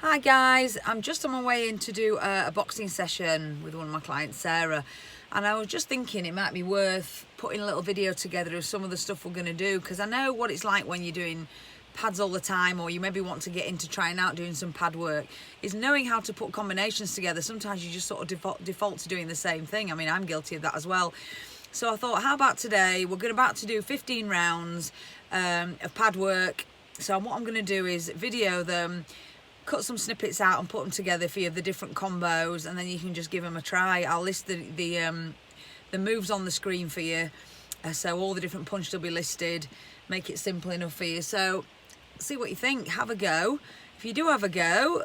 Hi guys, I'm just on my way in to do a boxing session with one of my clients, Sarah, and I was just thinking it might be worth putting a little video together of some of the stuff we're going to do, because I know what it's like when you're doing pads all the time, or you maybe want to get into trying out doing some pad work, is knowing how to put combinations together. Sometimes you just sort of default to doing the same thing. I mean, I'm guilty of that as well. So I thought, how about today, we're about to do 15 rounds of pad work. So what I'm going to do is video them, cut some snippets out and put them together for you, the different combos, and then you can just give them a try. I'll list the moves on the screen for you, so all the different punches will be listed, make it simple enough for you. So see what you think, have a go. If you do have a go,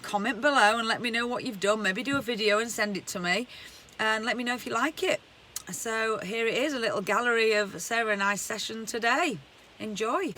comment below and let me know what you've done. Maybe do a video and send it to me and let me know if you like it. So here it is, a little gallery of Sarah and I's session today. Enjoy.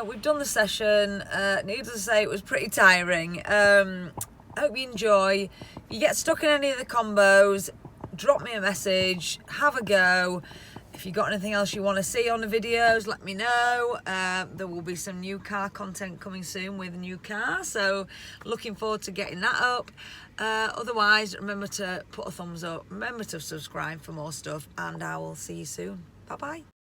we've done the session. Needless to say, it was pretty tiring. Hope you enjoy. If you get stuck in any of the combos, drop me a message, have a go. If you've got anything else you want to see on the videos, let me know. There will be some new car content coming soon with a new car, so looking forward to getting that up. Otherwise, remember to put a thumbs up, remember to subscribe for more stuff, and I will see you soon. Bye bye.